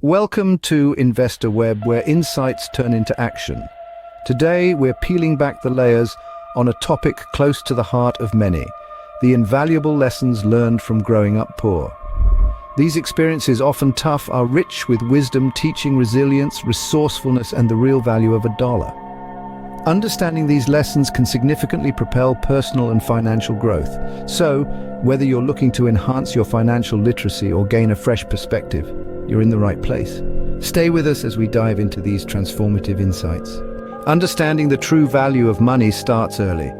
Welcome to Investor Web, where insights turn into action. Today, we're peeling back the layers on a topic close to the heart of many: the invaluable lessons learned from growing up poor. These experiences, often tough, are rich with wisdom, teaching resilience, resourcefulness, and the real value of a dollar. Understanding these lessons can significantly propel personal and financial growth. So, whether you're looking to enhance your financial literacy or gain a fresh perspective, you're in the right place. Stay with us as we dive into these transformative insights. Understanding the true value of money starts early.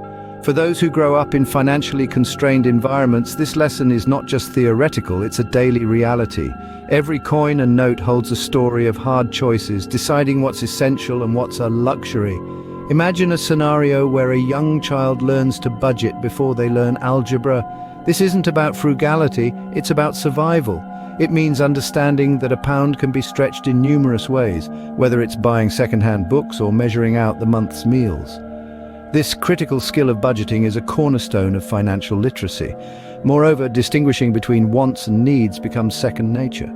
For those who grow up in financially constrained environments, this lesson is not just theoretical, it's a daily reality. Every coin and note holds a story of hard choices, deciding what's essential and what's a luxury. Imagine a scenario where a young child learns to budget before they learn algebra. This isn't about frugality, it's about survival. It means understanding that a pound can be stretched in numerous ways, whether it's buying second-hand books or measuring out the month's meals. This critical skill of budgeting is a cornerstone of financial literacy. Moreover, distinguishing between wants and needs becomes second nature.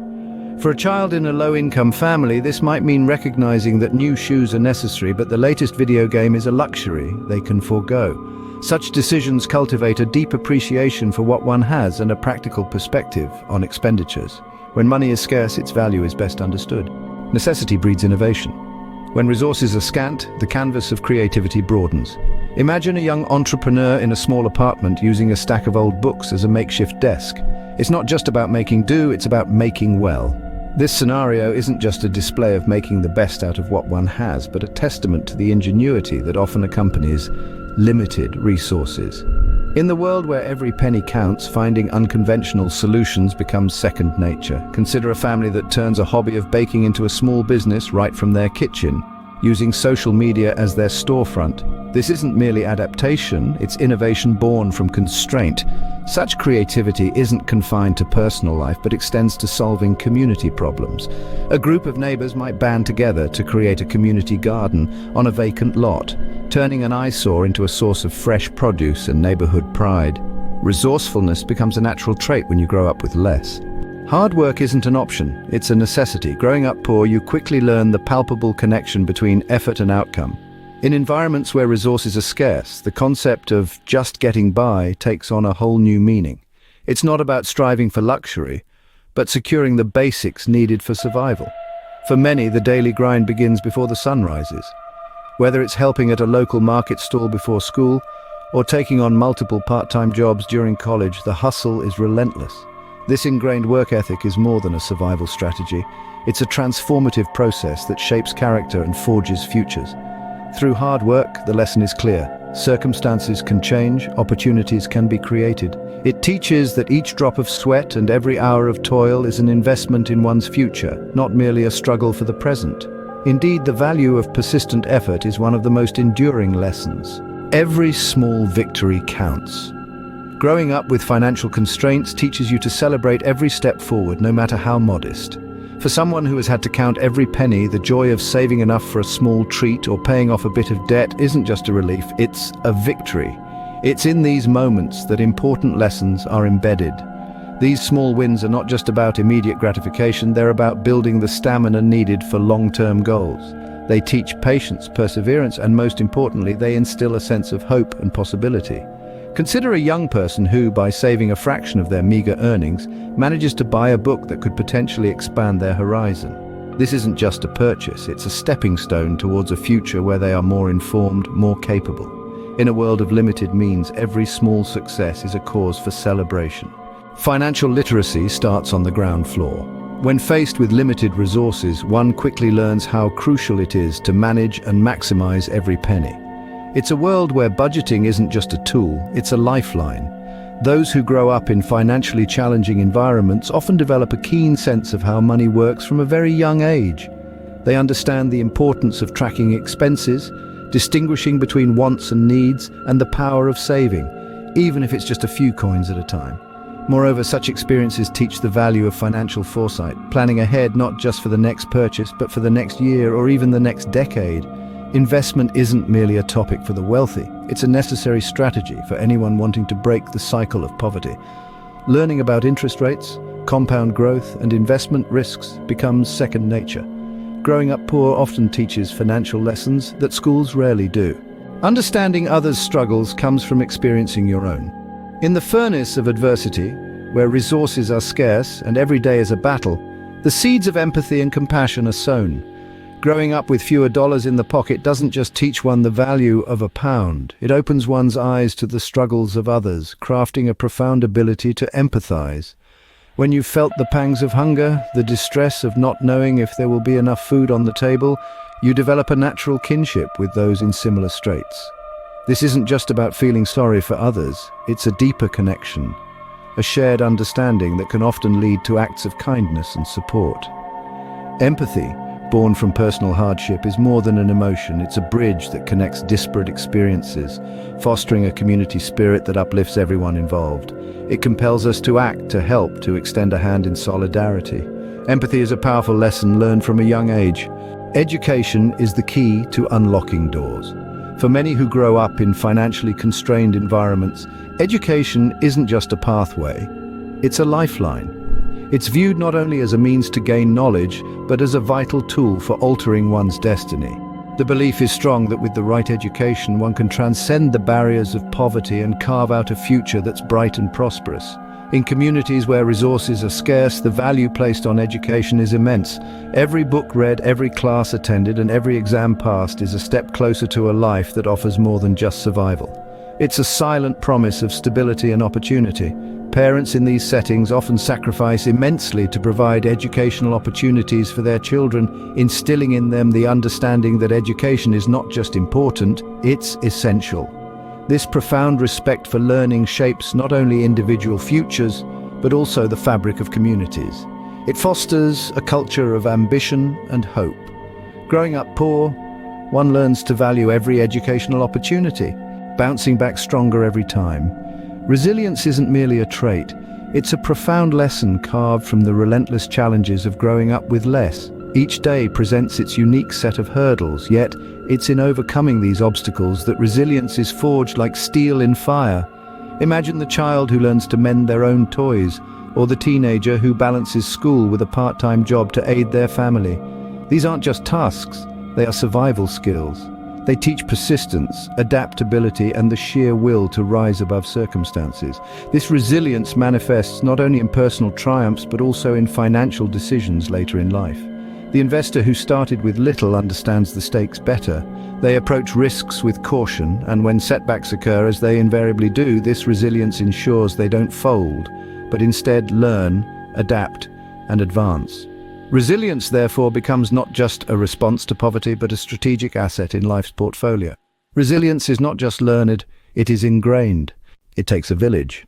For a child in a low-income family, this might mean recognizing that new shoes are necessary, but the latest video game is a luxury they can forego. Such decisions cultivate a deep appreciation for what one has and a practical perspective on expenditures. When money is scarce, its value is best understood. Necessity breeds innovation. When resources are scant, the canvas of creativity broadens. Imagine a young entrepreneur in a small apartment using a stack of old books as a makeshift desk. It's not just about making do, it's about making well. This scenario isn't just a display of making the best out of what one has, but a testament to the ingenuity that often accompanies limited resources. In the world where every penny counts, finding unconventional solutions becomes second nature. Consider a family that turns a hobby of baking into a small business right from their kitchen, using social media as their storefront. This isn't merely adaptation, it's innovation born from constraint. Such creativity isn't confined to personal life, but extends to solving community problems. A group of neighbors might band together to create a community garden on a vacant lot, turning an eyesore into a source of fresh produce and neighborhood pride. Resourcefulness becomes a natural trait when you grow up with less. Hard work isn't an option, it's a necessity. Growing up poor, you quickly learn the palpable connection between effort and outcome. In environments where resources are scarce, the concept of just getting by takes on a whole new meaning. It's not about striving for luxury, but securing the basics needed for survival. For many, the daily grind begins before the sun rises. Whether it's helping at a local market stall before school, or taking on multiple part-time jobs during college, the hustle is relentless. This ingrained work ethic is more than a survival strategy. It's a transformative process that shapes character and forges futures. Through hard work, the lesson is clear. Circumstances can change, opportunities can be created. It teaches that each drop of sweat and every hour of toil is an investment in one's future, not merely a struggle for the present. Indeed, the value of persistent effort is one of the most enduring lessons. Every small victory counts. Growing up with financial constraints teaches you to celebrate every step forward, no matter how modest. For someone who has had to count every penny, the joy of saving enough for a small treat or paying off a bit of debt isn't just a relief, it's a victory. It's in these moments that important lessons are embedded. These small wins are not just about immediate gratification, they're about building the stamina needed for long-term goals. They teach patience, perseverance, and most importantly, they instill a sense of hope and possibility. Consider a young person who, by saving a fraction of their meager earnings, manages to buy a book that could potentially expand their horizon. This isn't just a purchase, it's a stepping stone towards a future where they are more informed, more capable. In a world of limited means, every small success is a cause for celebration. Financial literacy starts on the ground floor. When faced with limited resources, one quickly learns how crucial it is to manage and maximize every penny. It's a world where budgeting isn't just a tool, it's a lifeline. Those who grow up in financially challenging environments often develop a keen sense of how money works from a very young age. They understand the importance of tracking expenses, distinguishing between wants and needs, and the power of saving, even if it's just a few coins at a time. Moreover, such experiences teach the value of financial foresight, planning ahead not just for the next purchase, but for the next year or even the next decade. Investment isn't merely a topic for the wealthy, it's a necessary strategy for anyone wanting to break the cycle of poverty. Learning about interest rates, compound growth and investment risks becomes second nature. Growing up poor often teaches financial lessons that schools rarely do. Understanding others' struggles comes from experiencing your own. In the furnace of adversity, where resources are scarce and every day is a battle, the seeds of empathy and compassion are sown. Growing up with fewer dollars in the pocket doesn't just teach one the value of a pound. It opens one's eyes to the struggles of others, crafting a profound ability to empathize. When you've felt the pangs of hunger, the distress of not knowing if there will be enough food on the table, you develop a natural kinship with those in similar straits. This isn't just about feeling sorry for others, it's a deeper connection, a shared understanding that can often lead to acts of kindness and support. Empathy, born from personal hardship, is more than an emotion. It's a bridge that connects disparate experiences, fostering a community spirit that uplifts everyone involved. It compels us to act, to help, to extend a hand in solidarity. Empathy is a powerful lesson learned from a young age. Education is the key to unlocking doors. For many who grow up in financially constrained environments, education isn't just a pathway, it's a lifeline. It's viewed not only as a means to gain knowledge, but as a vital tool for altering one's destiny. The belief is strong that with the right education, one can transcend the barriers of poverty and carve out a future that's bright and prosperous. In communities where resources are scarce, the value placed on education is immense. Every book read, every class attended, and every exam passed is a step closer to a life that offers more than just survival. It's a silent promise of stability and opportunity. Parents in these settings often sacrifice immensely to provide educational opportunities for their children, instilling in them the understanding that education is not just important, it's essential. This profound respect for learning shapes not only individual futures, but also the fabric of communities. It fosters a culture of ambition and hope. Growing up poor, one learns to value every educational opportunity, bouncing back stronger every time. Resilience isn't merely a trait, it's a profound lesson carved from the relentless challenges of growing up with less. Each day presents its unique set of hurdles, yet it's in overcoming these obstacles that resilience is forged like steel in fire. Imagine the child who learns to mend their own toys, or the teenager who balances school with a part-time job to aid their family. These aren't just tasks, they are survival skills. They teach persistence, adaptability, and the sheer will to rise above circumstances. This resilience manifests not only in personal triumphs, but also in financial decisions later in life. The investor who started with little understands the stakes better. They approach risks with caution, and when setbacks occur, as they invariably do, this resilience ensures they don't fold, but instead learn, adapt, and advance. Resilience, therefore, becomes not just a response to poverty, but a strategic asset in life's portfolio. Resilience is not just learned, it is ingrained. It takes a village.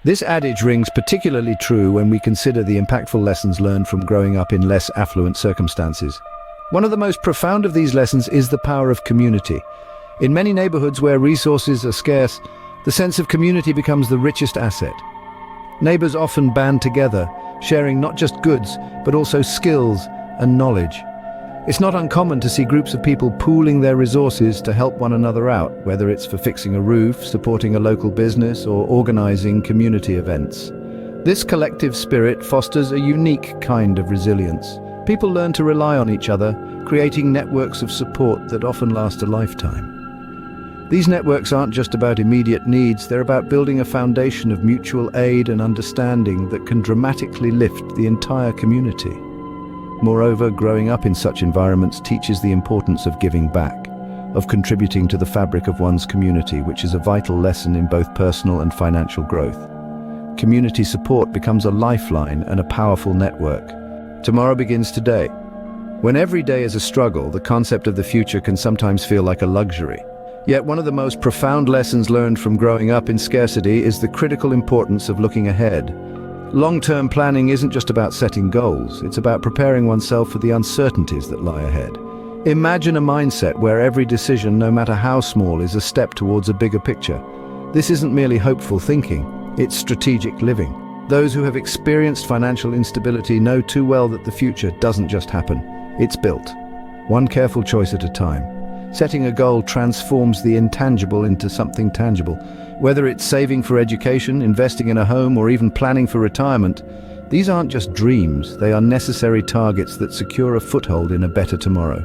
This adage rings particularly true when we consider the impactful lessons learned from growing up in less affluent circumstances. One of the most profound of these lessons is the power of community. In many neighborhoods where resources are scarce, the sense of community becomes the richest asset. Neighbors often band together, sharing not just goods, but also skills and knowledge. It's not uncommon to see groups of people pooling their resources to help one another out, whether it's for fixing a roof, supporting a local business, or organizing community events. This collective spirit fosters a unique kind of resilience. People learn to rely on each other, creating networks of support that often last a lifetime. These networks aren't just about immediate needs, they're about building a foundation of mutual aid and understanding that can dramatically lift the entire community. Moreover, growing up in such environments teaches the importance of giving back, of contributing to the fabric of one's community, which is a vital lesson in both personal and financial growth. Community support becomes a lifeline and a powerful network. Tomorrow begins today. When every day is a struggle, the concept of the future can sometimes feel like a luxury. Yet one of the most profound lessons learned from growing up in scarcity is the critical importance of looking ahead. Long-term planning isn't just about setting goals, it's about preparing oneself for the uncertainties that lie ahead. Imagine a mindset where every decision, no matter how small, is a step towards a bigger picture. This isn't merely hopeful thinking, it's strategic living. Those who have experienced financial instability know too well that the future doesn't just happen, it's built, one careful choice at a time. Setting a goal transforms the intangible into something tangible. Whether it's saving for education, investing in a home, or even planning for retirement, These aren't just dreams, they are necessary targets that secure a foothold in a better tomorrow.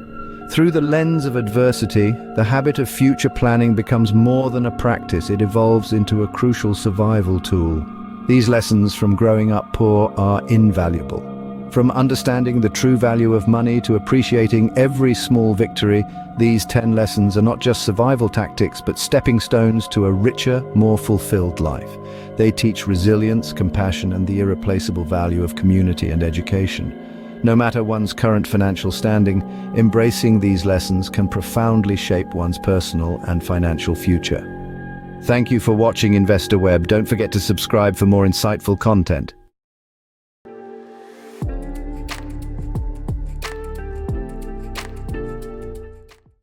Through the lens of adversity, the habit of future planning becomes more than a practice, it evolves into a crucial survival tool. These lessons from growing up poor are invaluable. From understanding the true value of money to appreciating every small victory, these 10 lessons are not just survival tactics, but stepping stones to a richer, more fulfilled life. They teach resilience, compassion, and the irreplaceable value of community and education. No matter one's current financial standing, embracing these lessons can profoundly shape one's personal and financial future. Thank you for watching InvestorWeb. Don't forget to subscribe for more insightful content.